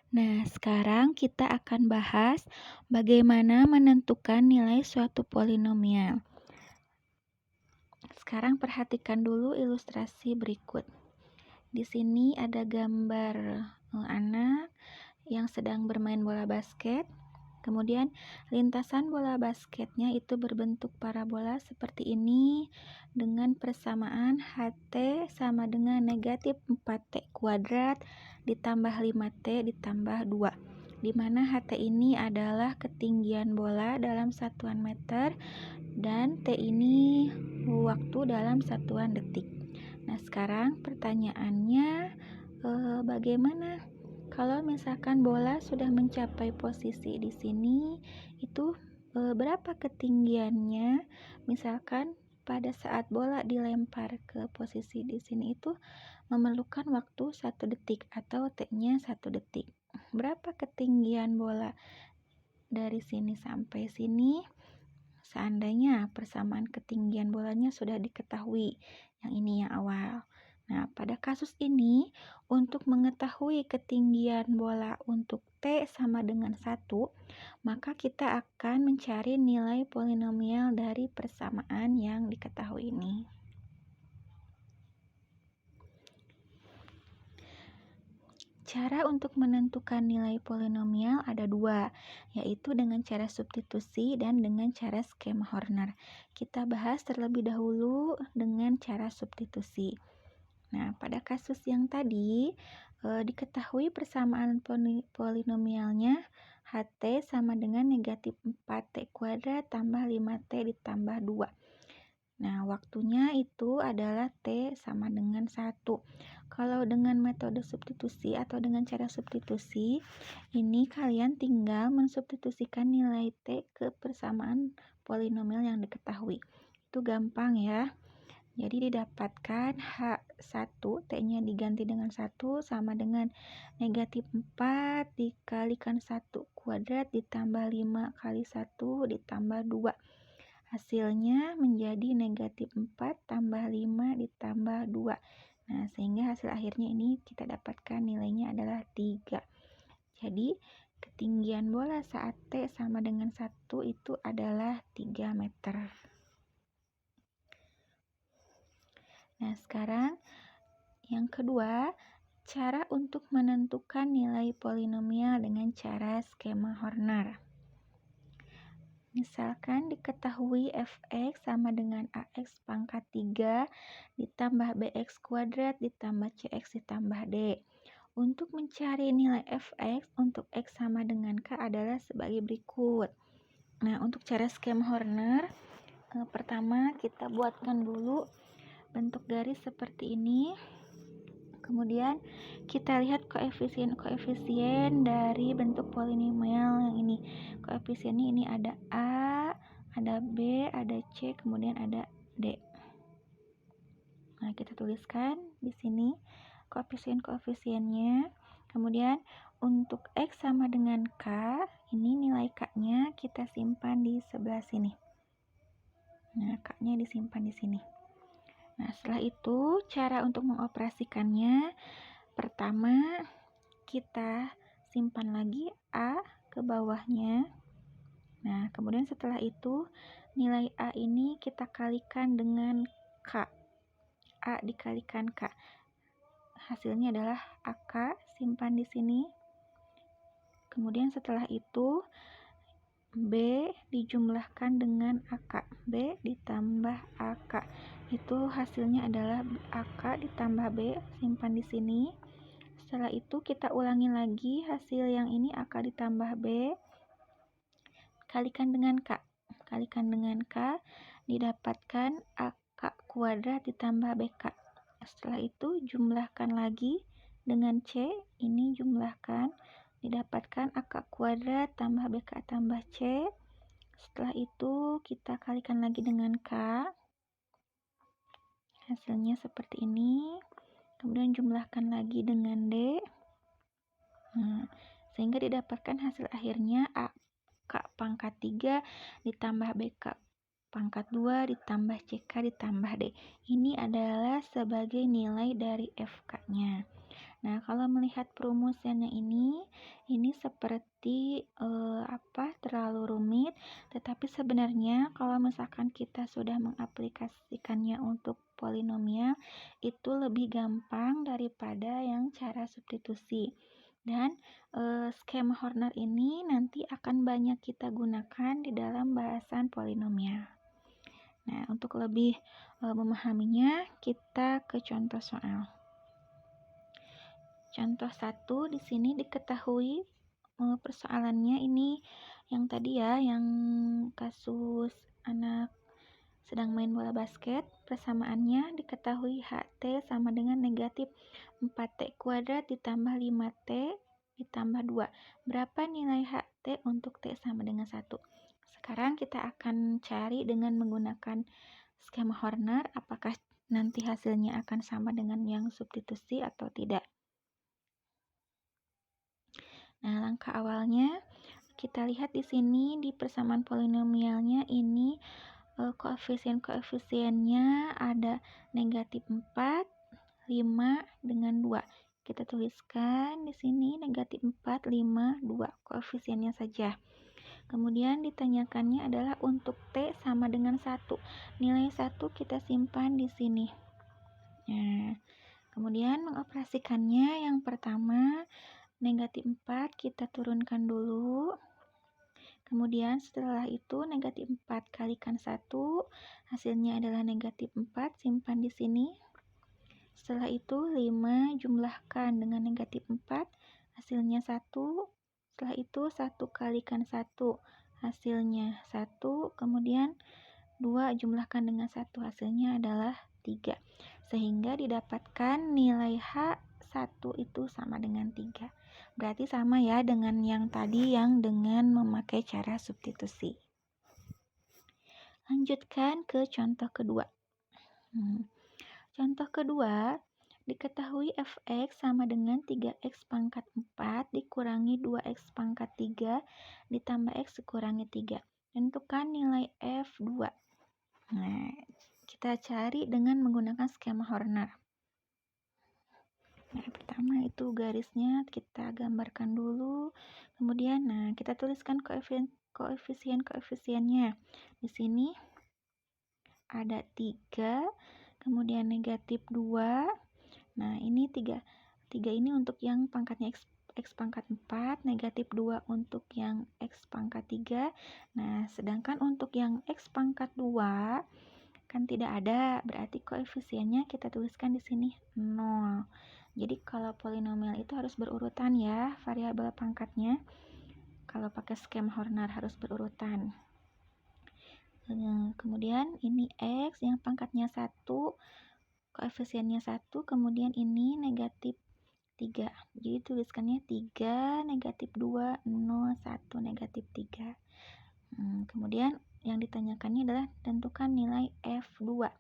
Nah, sekarang kita akan bahas bagaimana menentukan nilai suatu polinomial. Sekarang perhatikan dulu ilustrasi berikut. Di sini ada gambar anak yang sedang bermain bola basket. Kemudian lintasan bola basketnya itu berbentuk parabola seperti ini dengan persamaan HT sama dengan negatif 4T kuadrat ditambah 5T ditambah 2, di mana HT ini adalah ketinggian bola dalam satuan meter dan T ini waktu dalam satuan detik. Nah, sekarang pertanyaannya bagaimana kalau misalkan bola sudah mencapai posisi di sini, itu berapa ketinggiannya? Misalkan pada saat bola dilempar ke posisi di sini itu memerlukan waktu 1 detik atau T-nya 1 detik. Berapa ketinggian bola dari sini sampai sini? Seandainya persamaan ketinggian bolanya sudah diketahui, yang ini yang awal. Nah, pada kasus ini, untuk mengetahui ketinggian bola untuk T sama dengan 1, maka kita akan mencari nilai polinomial dari persamaan yang diketahui ini. Cara untuk menentukan nilai polinomial ada dua, yaitu dengan cara substitusi dan dengan cara skema Horner. Kita bahas terlebih dahulu dengan cara substitusi. Nah, pada kasus yang tadi, diketahui persamaan polinomialnya HT sama dengan negatif 4T kuadrat tambah 5T ditambah 2. Nah, waktunya itu adalah T sama dengan 1. Kalau dengan metode substitusi atau dengan cara substitusi, ini kalian tinggal mensubstitusikan nilai T ke persamaan polinomial yang diketahui. Itu gampang ya. Jadi didapatkan H1, T-nya diganti dengan 1 sama dengan negatif 4 dikalikan 1 kuadrat ditambah 5 kali 1 ditambah 2. Hasilnya menjadi negatif 4 tambah 5 ditambah 2. Nah, sehingga hasil akhirnya ini kita dapatkan nilainya adalah 3. Jadi, ketinggian bola saat T sama dengan 1 itu adalah 3 meter. Nah, sekarang yang kedua, cara untuk menentukan nilai polinomial dengan cara skema Horner. Misalkan diketahui fx sama dengan ax pangkat 3 ditambah bx kuadrat ditambah cx ditambah d. Untuk mencari nilai fx untuk x sama dengan k adalah sebagai berikut. Nah, untuk cara skema Horner, pertama kita buatkan dulu bentuk garis seperti ini. Kemudian kita lihat koefisien dari bentuk polinomial yang ini. Koefisiennya ini ada A, ada B, ada C, kemudian ada D. Nah, kita tuliskan di sini koefisiennya. Kemudian untuk X sama dengan K, ini nilai K-nya kita simpan di sebelah sini. Nah, K-nya disimpan di sini. Nah, setelah itu cara untuk mengoperasikannya, pertama kita simpan lagi A ke bawahnya. Nah, kemudian setelah itu nilai A ini kita kalikan dengan K. A dikalikan K. Hasilnya adalah AK, simpan di sini. Kemudian setelah itu B dijumlahkan dengan AK. B ditambah AK. Itu hasilnya adalah AK ditambah B, simpan di sini. Setelah itu kita ulangi lagi hasil yang ini AK ditambah B kalikan dengan K. Kalikan dengan K didapatkan AK kuadrat ditambah BK. Setelah itu jumlahkan lagi dengan C, ini jumlahkan didapatkan AK kuadrat tambah BK tambah C. Setelah itu kita kalikan lagi dengan K. Hasilnya seperti ini. Kemudian jumlahkan lagi dengan D. Nah, sehingga didapatkan hasil akhirnya AK pangkat 3 ditambah BK pangkat 2 ditambah CK ditambah D. Ini adalah sebagai nilai dari FK-nya. Nah, kalau melihat perumusannya ini ini seperti terlalu rumit, tetapi sebenarnya kalau misalkan kita sudah mengaplikasikannya untuk polinomial itu lebih gampang daripada yang cara substitusi. Dan skema Horner ini nanti akan banyak kita gunakan di dalam bahasan polinomial. Nah, untuk lebih memahaminya, kita ke contoh soal. Contoh 1 di sini diketahui persoalannya ini yang tadi ya, yang kasus anak sedang main bola basket. Persamaannya diketahui HT sama dengan negatif 4T kuadrat ditambah 5T ditambah 2. Berapa nilai HT untuk T sama dengan 1? Sekarang kita akan cari dengan menggunakan skema Horner, apakah nanti hasilnya akan sama dengan yang substitusi atau tidak. Nah, langkah awalnya kita lihat di sini di persamaan polinomialnya ini koefisien-koefisiennya ada negatif 4, 5 dengan 2. Kita tuliskan di sini negatif 4, 5, 2 koefisiennya saja. Kemudian ditanyakannya adalah untuk T sama dengan 1. Nilai 1 kita simpan di sini. Nah, kemudian mengoperasikannya yang pertama negatif 4 kita turunkan dulu. Kemudian setelah itu negatif 4 kalikan 1, hasilnya adalah negatif 4, simpan di sini. Setelah itu 5 jumlahkan dengan negatif 4, hasilnya 1. Setelah itu 1 kalikan 1, hasilnya 1. Kemudian 2 jumlahkan dengan 1, hasilnya adalah 3. Sehingga didapatkan nilai H1 itu sama dengan 3. Berarti sama ya dengan yang tadi yang dengan memakai cara substitusi. Lanjutkan ke contoh kedua. Contoh kedua, diketahui fx sama dengan 3x pangkat 4 dikurangi 2x pangkat 3 ditambah x dikurangi 3. Tentukan nilai f2. Nah, kita cari dengan menggunakan skema Horner. Nah, pertama itu garisnya kita gambarkan dulu. Kemudian, kita tuliskan koefisien-koefisiennya. Di sini ada 3, kemudian negatif 2. Nah, ini 3 ini untuk yang pangkatnya x pangkat 4, negatif 2 untuk yang x pangkat 3. Nah, sedangkan untuk yang x pangkat 2 kan tidak ada, berarti koefisiennya kita tuliskan di sini 0. Jadi kalau polinomial itu harus berurutan ya, variabel pangkatnya. Kalau pakai skema Horner harus berurutan. Kemudian ini x yang pangkatnya 1, koefisiennya 1, kemudian ini negatif 3. Jadi tuliskannya 3, negatif 2, 0, 1, negatif 3. Kemudian yang ditanyakannya adalah tentukan nilai F2.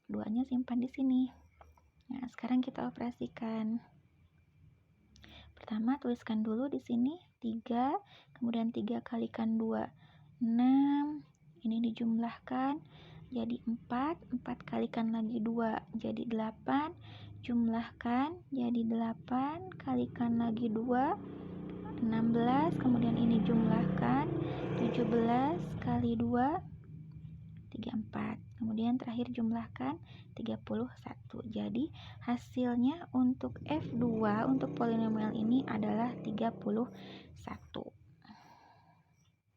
2-nya simpan di sini. Nah, sekarang kita operasikan. Pertama tuliskan dulu di sini 3, kemudian 3 kalikan 2, 6. Ini dijumlahkan jadi 4, 4 kalikan lagi 2 jadi 8, jumlahkan jadi 8 kalikan lagi 2, 16, kemudian ini jumlahkan 17 kali 2, 34. Kemudian terakhir jumlahkan 31. Jadi hasilnya untuk F2 untuk polinomial ini adalah 31.